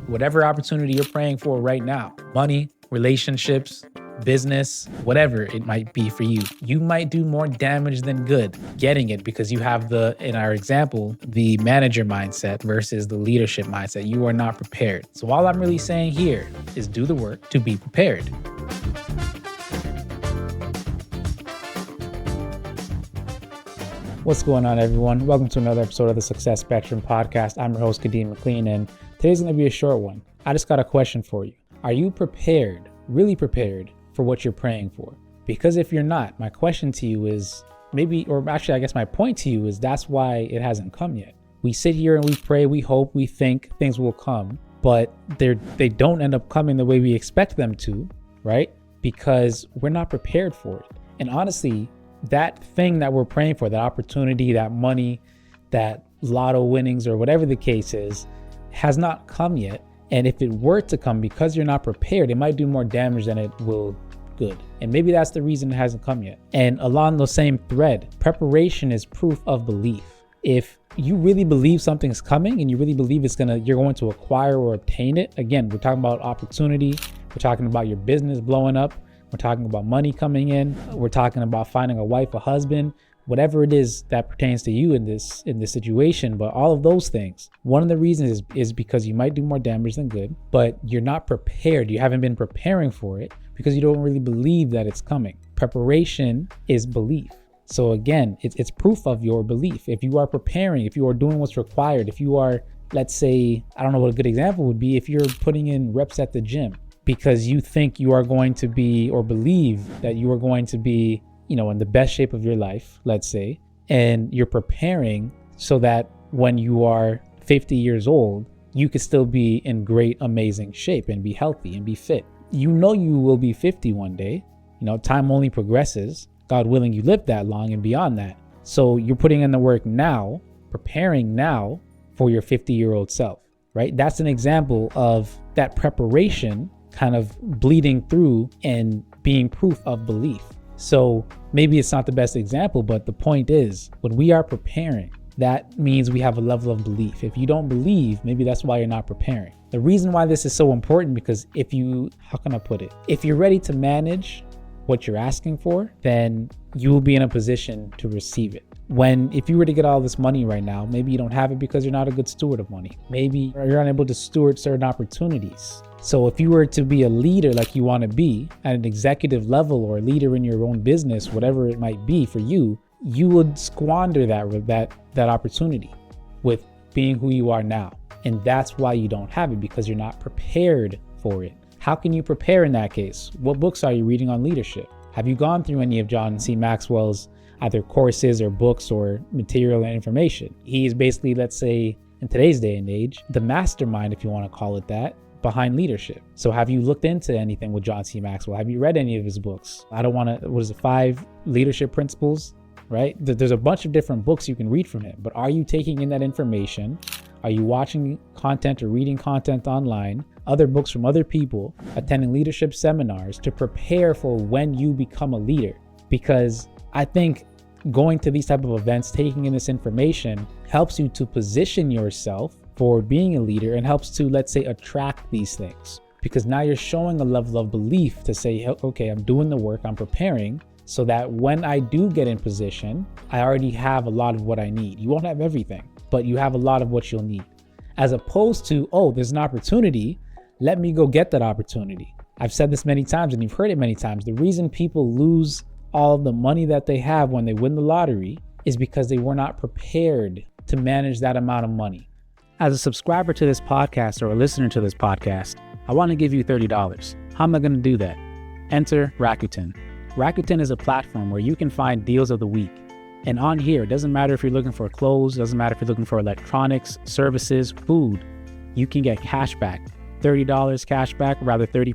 whatever opportunity you're praying for right now, money, relationships, business, whatever it might be for you, you might do more damage than good getting it because you have in our example, the manager mindset versus the leadership mindset. You are not prepared. So all I'm really saying here is do the work to be prepared. What's going on, everyone? Welcome to another episode of the Success Spectrum podcast. I'm your host, Kadeem McLean, and today's going to be a short one. I just got a question for you. Are you prepared, really prepared for what you're praying for? Because if you're not, my question to you is I guess my point to you is that's why it hasn't come yet. We sit here and we pray, we hope, we think things will come, but they don't end up coming the way we expect them to, right? Because we're not prepared for it. And honestly, that thing that we're praying for, that opportunity, that money, that lotto winnings, or whatever the case is, has not come yet. And if it were to come, because you're not prepared, it might do more damage than it will good. And maybe that's the reason it hasn't come yet. And along the same thread, preparation is proof of belief. If you really believe something's coming and you really believe you're going to acquire or obtain it, again, we're talking about opportunity. We're talking about your business blowing up. We're talking about money coming in. We're talking about finding a wife, a husband, whatever it is that pertains to you in this situation. But all of those things, one of the reasons is because you might do more damage than good, but you're not prepared. You haven't been preparing for it because you don't really believe that it's coming. Preparation is belief. So again, it's proof of your belief. If you are preparing, if you are doing what's required, if you are, let's say, I don't know what a good example would be, if you're putting in reps at the gym because you think you are going to be, or believe that you are going to be, in the best shape of your life, let's say, and you're preparing so that when you are 50 years old, you could still be in great, amazing shape and be healthy and be fit. You will be 50 one day. Time only progresses. God willing, you live that long and beyond that. So you're putting in the work now, preparing now for your 50-year-old self, right? That's an example of that preparation kind of bleeding through and being proof of belief. So maybe it's not the best example, but the point is, when we are preparing, that means we have a level of belief. If you don't believe, maybe that's why you're not preparing. The reason why this is so important, because if you're ready to manage what you're asking for, then you will be in a position to receive it. If you were to get all this money right now, maybe you don't have it because you're not a good steward of money. Maybe you're unable to steward certain opportunities. So if you were to be a leader like you want to be at an executive level, or a leader in your own business, whatever it might be for you, you would squander that opportunity with being who you are now. And that's why you don't have it, because you're not prepared for it. How can you prepare in that case? What books are you reading on leadership? Have you gone through any of John C. Maxwell's either courses or books or material and information? He is basically, let's say, in today's day and age, the mastermind, if you want to call it that, behind leadership. So have you looked into anything with John C. Maxwell? Have you read any of his books? 5 leadership principles, right? There's a bunch of different books you can read from him, but are you taking in that information? Are you watching content or reading content online, other books from other people, attending leadership seminars to prepare for when you become a leader? Because I think going to these type of events, taking in this information, helps you to position yourself for being a leader and helps to, let's say, attract these things. Because now you're showing a level of belief to say, okay, I'm doing the work, I'm preparing, so that when I do get in position, I already have a lot of what I need. You won't have everything, but you have a lot of what you'll need. As opposed to, there's an opportunity, let me go get that opportunity. I've said this many times and you've heard it many times. The reason people lose all of the money that they have when they win the lottery is because they were not prepared to manage that amount of money. As a subscriber to this podcast or a listener to this podcast, I want to give you $30. How am I going to do that? Enter Rakuten. Rakuten is a platform where you can find deals of the week. And on here, it doesn't matter if you're looking for clothes, doesn't matter if you're looking for electronics, services, food, you can get cash back. $30 cash back, rather 30%,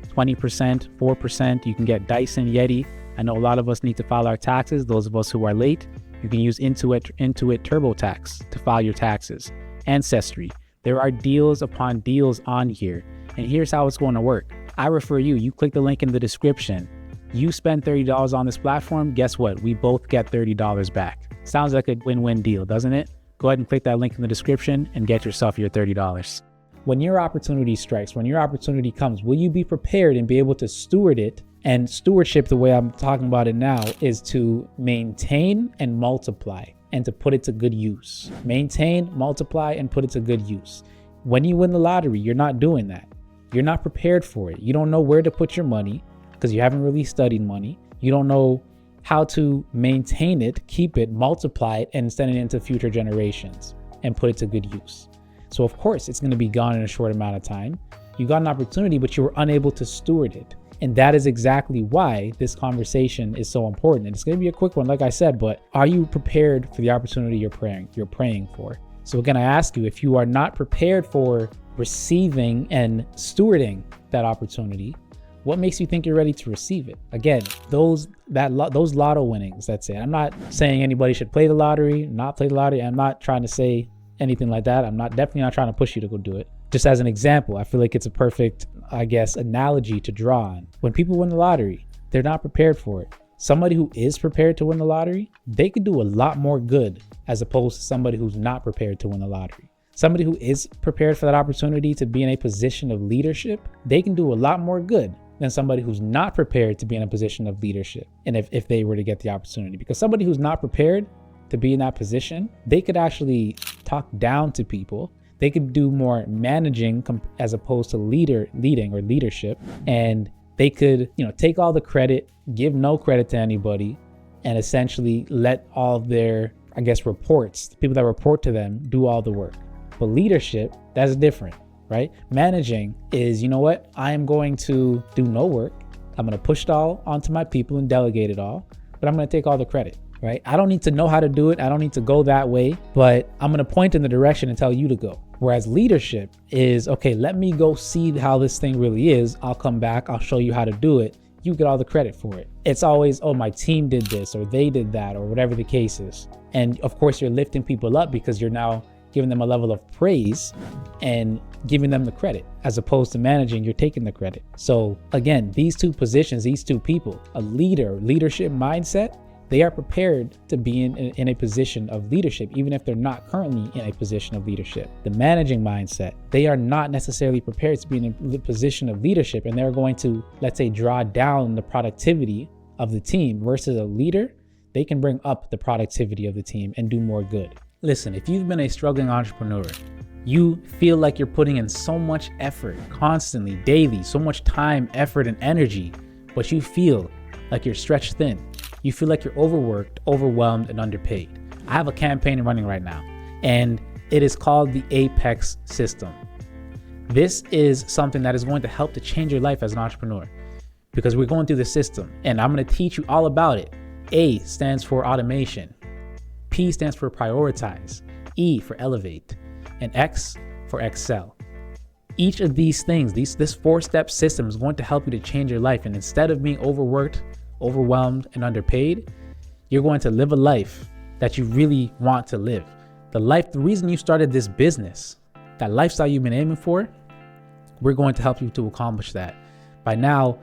20%, 4%. You can get Dyson Yeti. I know a lot of us need to file our taxes. Those of us who are late, you can use Intuit TurboTax to file your taxes. Ancestry. There are deals upon deals on here. And here's how it's going to work. I refer you. You click the link in the description. You spend $30 on this platform. Guess what? We both get $30 back. Sounds like a win-win deal, doesn't it? Go ahead and click that link in the description and get yourself your $30. when your opportunity strikes, when your opportunity comes, will you be prepared and be able to steward it? And stewardship, the way I'm talking about it now, is to maintain and multiply and to put it to good use. Maintain, multiply, and put it to good use. When you win the lottery, you're not doing that. You're not prepared for it. You don't know where to put your money because you haven't really studied money. You don't know how to maintain it, keep it, multiply it, and send it into future generations and put it to good use. So of course, it's going to be gone in a short amount of time. You got an opportunity, but you were unable to steward it. And that is exactly why this conversation is so important. And it's going to be a quick one, like I said, but are you prepared for the opportunity you're praying for? So again, I ask you, if you are not prepared for receiving and stewarding that opportunity, what makes you think you're ready to receive it? Again, those lotto winnings, that's it. I'm not saying anybody should play the lottery, not play the lottery. I'm not trying to say anything like that. I'm definitely not trying to push you to go do it. Just as an example, I feel like it's a perfect, analogy to draw on. When people win the lottery, they're not prepared for it. Somebody who is prepared to win the lottery, they could do a lot more good as opposed to somebody who's not prepared to win the lottery. Somebody who is prepared for that opportunity to be in a position of leadership, they can do a lot more good than somebody who's not prepared to be in a position of leadership. And if they were to get the opportunity, because somebody who's not prepared to be in that position, they could actually talk down to people. They could do more managing as opposed to leading or leadership. And they could, take all the credit, give no credit to anybody, and essentially let all of their, reports, the people that report to them, do all the work. But leadership, that's different, right? Managing is, I am going to do no work. I'm going to push it all onto my people and delegate it all, but I'm going to take all the credit, right? I don't need to know how to do it. I don't need to go that way, but I'm going to point in the direction and tell you to go. Whereas leadership is, okay, let me go see how this thing really is. I'll come back. I'll show you how to do it. You get all the credit for it. It's always, oh, my team did this or they did that or whatever the case is. And of course, you're lifting people up because you're now giving them a level of praise and giving them the credit, as opposed to managing, you're taking the credit. So again, these two positions, these two people, a leadership mindset, they are prepared to be in a position of leadership, even if they're not currently in a position of leadership. The managing mindset, they are not necessarily prepared to be in a position of leadership, and they're going to, let's say, draw down the productivity of the team. Versus a leader, they can bring up the productivity of the team and do more good. Listen, if you've been a struggling entrepreneur, you feel like you're putting in so much effort constantly, daily, so much time, effort, and energy, but you feel like you're stretched thin. You feel like you're overworked, overwhelmed, and underpaid. I have a campaign running right now, and it is called the Apex System. This is something that is going to help to change your life as an entrepreneur, because we're going through the system, and I'm going to teach you all about it. A stands for automation. P stands for prioritize. E for elevate. And X for excel. Each of these things, this 4-step system is going to help you to change your life. And instead of being overworked, overwhelmed, and underpaid, you're going to live a life that you really want to live. The reason you started this business, that lifestyle you've been aiming for, we're going to help you to accomplish that by now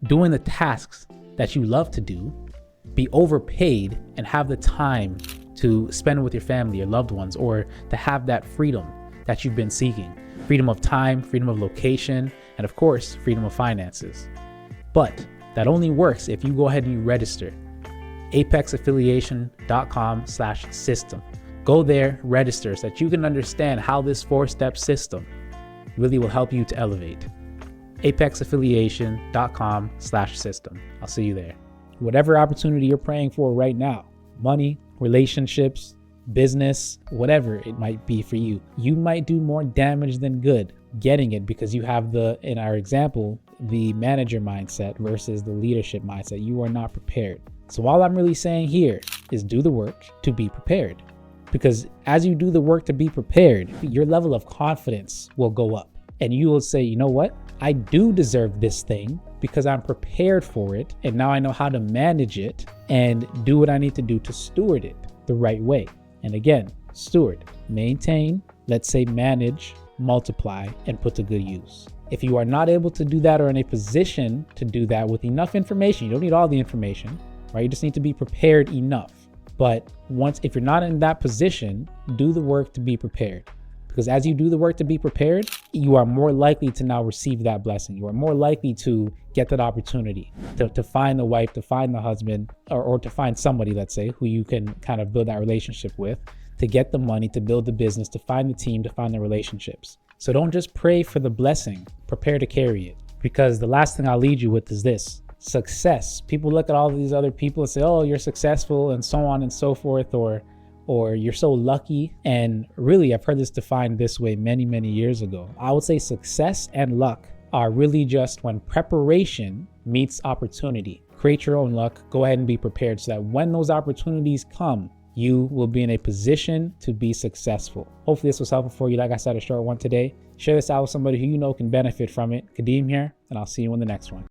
doing the tasks that you love to do, be overpaid, and have the time to spend with your family, your loved ones, or to have that freedom that you've been seeking. Freedom of time, freedom of location, and of course, freedom of finances. But that only works if you go ahead and you register. apexaffiliation.com/system. Go there, register, so that you can understand how this 4-step system really will help you to elevate. apexaffiliation.com/system. I'll see you there. Whatever opportunity you're praying for right now, money, relationships, business, whatever it might be for you, you might do more damage than good getting it because you have in our example, the manager mindset versus the leadership mindset. You are not prepared. So all I'm really saying here is do the work to be prepared, because as you do the work to be prepared, your level of confidence will go up and you will say, you know what? I do deserve this thing because I'm prepared for it. And now I know how to manage it and do what I need to do to steward it the right way. And again, steward, maintain, let's say manage, multiply, and put to good use. If you are not able to do that or in a position to do that with enough information, you don't need all the information, right? You just need to be prepared enough. But if you're not in that position, do the work to be prepared. Because as you do the work to be prepared, you are more likely to now receive that blessing. You are more likely to get that opportunity to find the wife, to find the husband, or to find somebody, let's say, who you can kind of build that relationship with, to get the money, to build the business, to find the team, to find the relationships. So don't just pray for the blessing, prepare to carry it. Because the last thing I'll lead you with is this: success. People look at all of these other people and say, oh, you're successful and so on and so forth, or you're so lucky. And really, I've heard this defined this way many, many years ago. I would say success and luck are really just when preparation meets opportunity. Create your own luck. Go ahead and be prepared so that when those opportunities come, you will be in a position to be successful. Hopefully this was helpful for you. Like I said, a short one today. Share this out with somebody who you know can benefit from it. Kadeem here, and I'll see you in the next one.